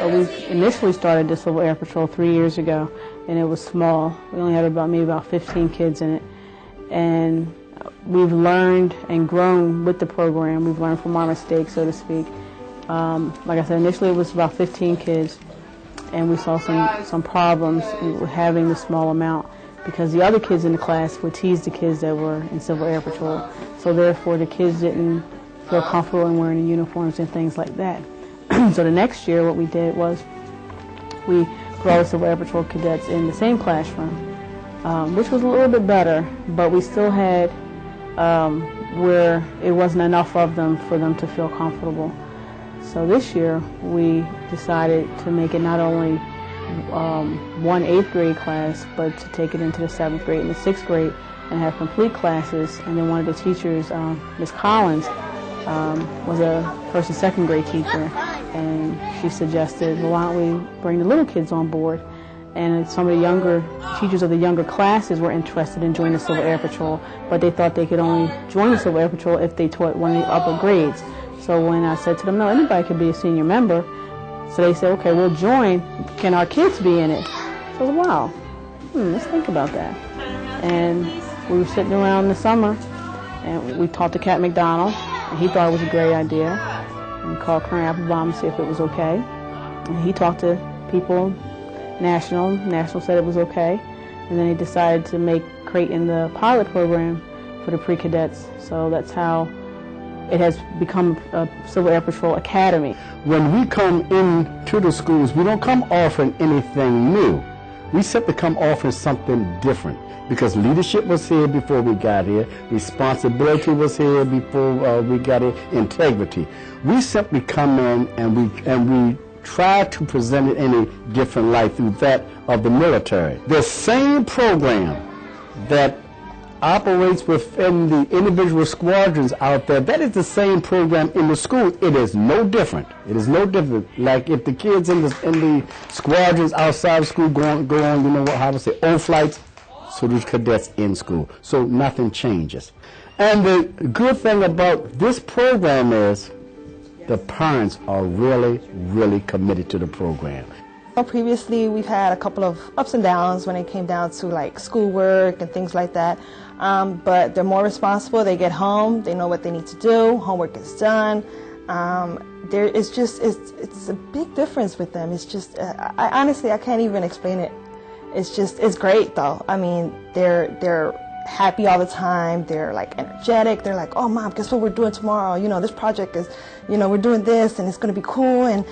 We initially started the Civil Air Patrol 3 years ago, and it was small. We only had maybe about 15 kids in it. And we've learned and grown with the program. We've learned from our mistakes, so to speak. Like I said, initially it was about 15 kids, and we saw some problems with having the small amount because the other kids in the class would tease the kids that were in Civil Air Patrol. So therefore the kids didn't feel comfortable in wearing the uniforms and things like that. So the next year what we did was we put all the Civil Air Patrol cadets in the same classroom, which was a little bit better, but we still had where it wasn't enough of them for them to feel comfortable. So this year we decided to make it not only one 8th grade class, but to take it into the 7th grade and the 6th grade and have complete classes. And then one of the teachers, Ms. Collins, was a 1st and 2nd grade teacher, and she suggested, well, why don't we bring the little kids on board? And some of the younger teachers of the younger classes were interested in joining the Civil Air Patrol, but they thought they could only join the Civil Air Patrol if they taught one of the upper grades. So when I said to them, no, anybody could be a senior member, so they said, okay, we'll join. Can our kids be in it? So I said, wow, let's think about that. And we were sitting around in the summer, and we talked to Cat McDonald, and he thought it was a great idea. And we called Colonel Applebaum to see if it was okay. And he talked to people, National said it was okay. And then he decided to make Creighton the pilot program for the pre-cadets. So that's how it has become a Civil Air Patrol Academy. When we come into the schools, we don't come offering anything new. We simply come offering something different because leadership was here before we got here, responsibility was here before we got here, integrity. We simply come in and we try to present it in a different light through that of the military. The same program that operates within the individual squadrons out there, that is the same program in the school. It is no different. It is no different. Like if the kids in the squadrons outside of school go on, you know what, how to say, O flights, so do cadets in school. So nothing changes. And the good thing about this program is the parents are really, really committed to the program. Previously, we've had a couple of ups and downs when it came down to like schoolwork and things like that. But they're more responsible. They get home, they know what they need to do. Homework is done. It's a big difference with them. It's just, honestly, I can't even explain it. It's great though. I mean, they're happy all the time. They're like energetic. They're like, oh mom, guess what we're doing tomorrow? You know, this project is, you know, we're doing this and it's going to be cool and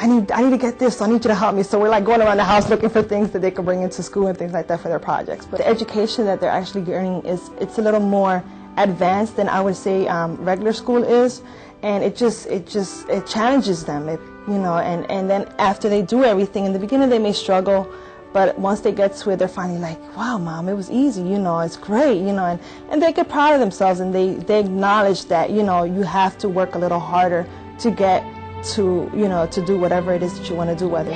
I need to get this, so I need you to help me. So we're like going around the house looking for things that they can bring into school and things like that for their projects. But the education that they're actually getting it's a little more advanced than I would say regular school is, and it challenges them, and then after they do everything, in the beginning they may struggle, but once they get to it, they're finally like, wow, mom, it was easy, it's great, and they get proud of themselves, and they acknowledge that, you have to work a little harder to get to, to do whatever it is that you want to do, whether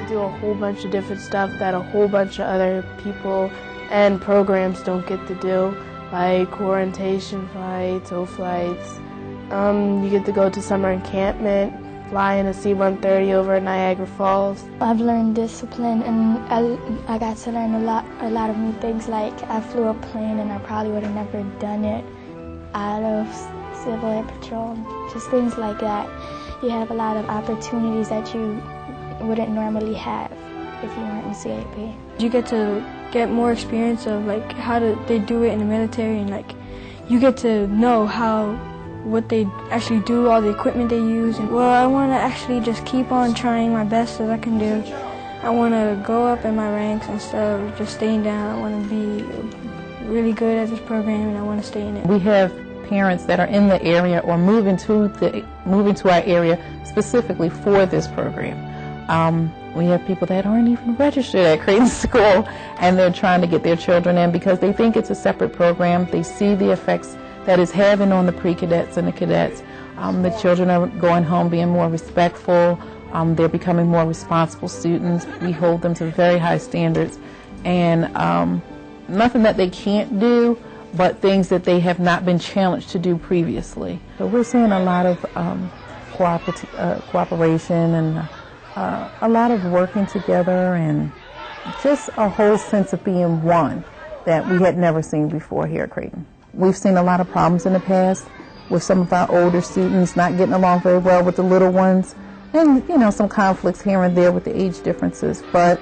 do a whole bunch of different stuff that a whole bunch of other people and programs don't get to do, like orientation flights, O flights. You get to go to summer encampment, fly in a C-130 over Niagara Falls. I've learned discipline, and I got to learn a lot of new things. Like I flew a plane, and I probably would have never done it out of Civil Air Patrol. Just things like that. You have a lot of opportunities that you wouldn't normally have if you weren't in CAP. You get to get more experience of like how they do it in the military, and like you get to know what they actually do, all the equipment they use. And, well, I want to actually just keep on trying my best as I can do. I want to go up in my ranks instead of just staying down. I want to be really good at this program, and I want to stay in it. We have parents that are in the area or moving to our area specifically for this program. We have people that aren't even registered at Creighton School, and they're trying to get their children in because they think it's a separate program. They see the effects that it's having on the pre-cadets and the cadets. The children are going home being more respectful. They're becoming more responsible students. We hold them to very high standards, and nothing that they can't do, but things that they have not been challenged to do previously. So we're seeing a lot of cooperation and a lot of working together, and just a whole sense of being one that we had never seen before here at Creighton. We've seen a lot of problems in the past with some of our older students not getting along very well with the little ones, and some conflicts here and there with the age differences, but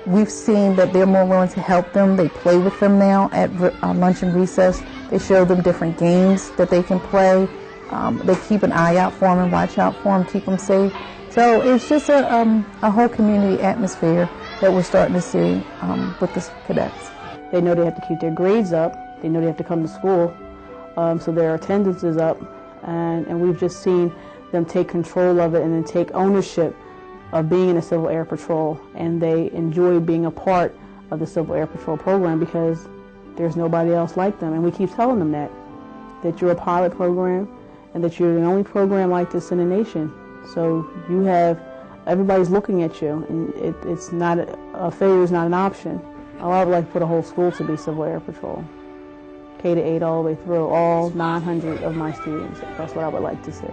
we've seen that they're more willing to help them. They play with them now at lunch and recess. They show them different games that they can play. They keep an eye out for them and watch out for them, keep them safe. So it's just a whole community atmosphere that we're starting to see with the cadets. They know they have to keep their grades up. They know they have to come to school, so their attendance is up. And we've just seen them take control of it and then take ownership of being in the Civil Air Patrol. And they enjoy being a part of the Civil Air Patrol program because there's nobody else like them. And we keep telling them that you're a pilot program and that you're the only program like this in the nation. So you have, everybody's looking at you, and it's not, a failure is not an option. I would like for the whole school to be Civil Air Patrol, K to 8 all the way through, all 900 of my students. That's what I would like to see.